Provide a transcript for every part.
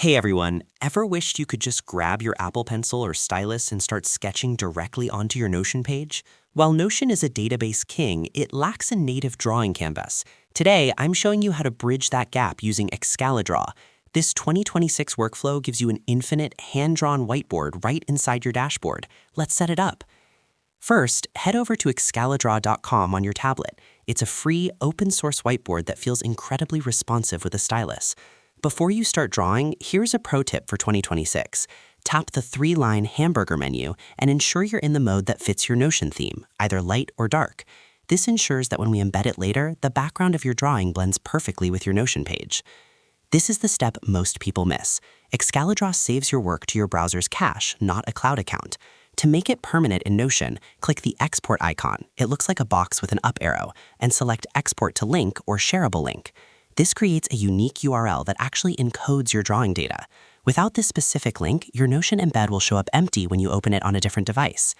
Hey everyone, ever wished you could just grab your Apple Pencil or stylus and start sketching directly onto your Notion page? While Notion is a database king, it lacks a native drawing canvas. Today, I'm showing you how to bridge that gap using Excalidraw. This 2026 workflow gives you an infinite, hand-drawn whiteboard right inside your dashboard. Let's set it up. First, head over to excalidraw.com on your tablet. It's a free, open-source whiteboard that feels incredibly responsive with a stylus. Before you start drawing, here's a pro tip for 2026. Tap the 3-line hamburger menu and ensure you're in the mode that fits your Notion theme, either light or dark. This ensures that when we embed it later, the background of your drawing blends perfectly with your Notion page. This is the step most people miss. Excalidraw saves your work to your browser's cache, not a cloud account. To make it permanent in Notion, click the export icon. It looks like a box with an up arrow, and select Export to Link or Shareable Link. This creates a unique URL that actually encodes your drawing data. Without this specific link, your Notion embed will show up empty when you open it on a different device.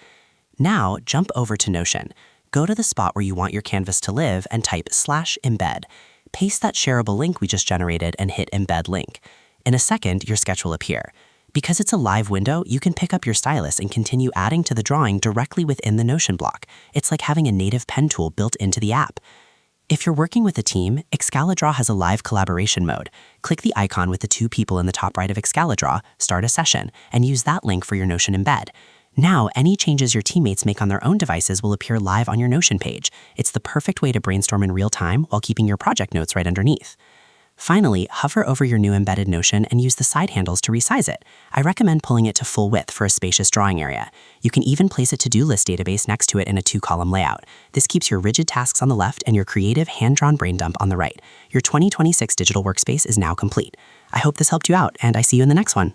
Now, jump over to Notion. Go to the spot where you want your canvas to live and type /embed. Paste that shareable link we just generated and hit Embed Link. In a second, your sketch will appear. Because it's a live window, you can pick up your stylus and continue adding to the drawing directly within the Notion block. It's like having a native pen tool built into the app. If you're working with a team, Excalidraw has a live collaboration mode. Click the icon with the 2 people in the top right of Excalidraw, start a session, and use that link for your Notion embed. Now, any changes your teammates make on their own devices will appear live on your Notion page. It's the perfect way to brainstorm in real time while keeping your project notes right underneath. Finally, hover over your new embedded Notion and use the side handles to resize it. I recommend pulling it to full width for a spacious drawing area. You can even place a to-do list database next to it in a 2-column layout. This keeps your rigid tasks on the left and your creative, hand-drawn brain dump on the right. Your 2026 digital workspace is now complete. I hope this helped you out, and I see you in the next one.